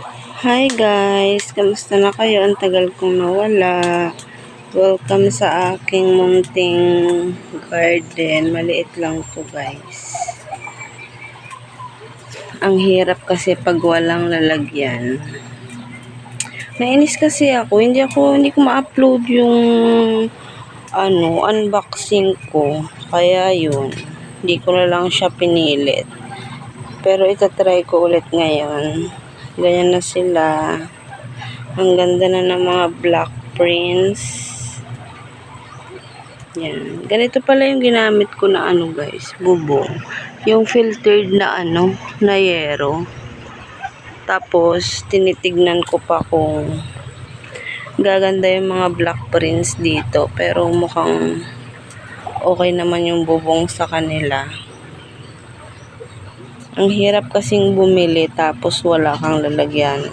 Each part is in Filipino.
Hi guys! Kamusta na kayo? Ang tagal kong nawala. Welcome sa aking munting garden. Maliit lang to guys. Ang hirap kasi pag walang lalagyan. Nainis kasi ako. Hindi ko ma-upload yung unboxing ko. Kaya yun. Hindi ko na lang siya pinilit. Pero itatry ko ulit ngayon. Ganyan na sila. Ang ganda na ng mga black prints. Yan. Ganito pala yung ginamit ko na guys, bubong. Yung filtered na na yero. Tapos, tinitignan ko pa kung gaganda yung mga black prints dito. Pero mukhang okay naman yung bubong sa kanila. Ang hirap kasing bumili tapos wala kang lalagyan.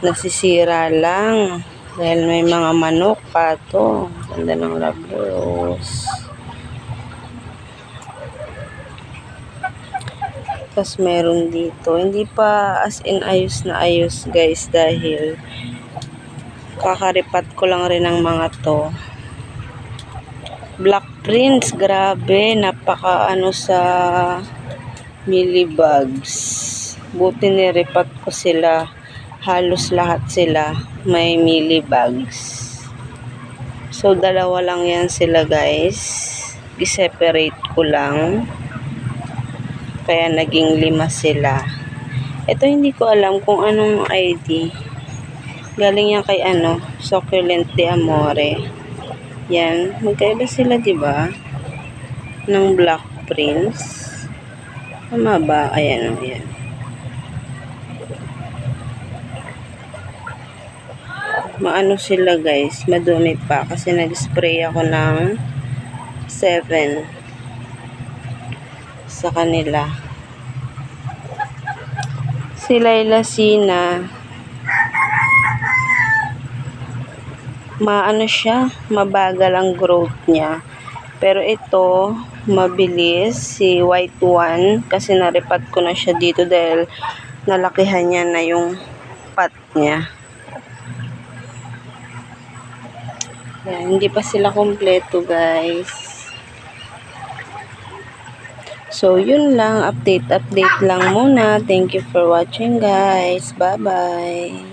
Nasisira lang. Dahil may mga manok pa to. Ganda ng love rose. Tapos meron dito. Hindi pa as in ayos na ayos guys. Dahil kakaripat ko lang rin ang mga to. Black prints. Grabe. Napaka sa millibugs. Buti niripat ko sila. Halos lahat sila may millibugs. So, dalawa lang yan sila guys. I-separate ko lang. Kaya naging 5 sila. Ito hindi ko alam kung anong ID. Galing yan kay Succulent de Amore. Yan. Magkaiba sila diba? Ng black prints. Tama ba? Ayan. Ayan. Maano sila guys. Madumi pa. Kasi nag-spray ako ng 7 sa kanila. Si Layla Sina. Siya. Mabagal ang growth niya. Pero ito, mabilis. Si White One, kasi naripat ko na siya dito dahil nalakihan niya na yung pot niya. Yan, hindi pa sila kompleto guys. So, yun lang. Update lang muna. Thank you for watching guys. Bye-bye.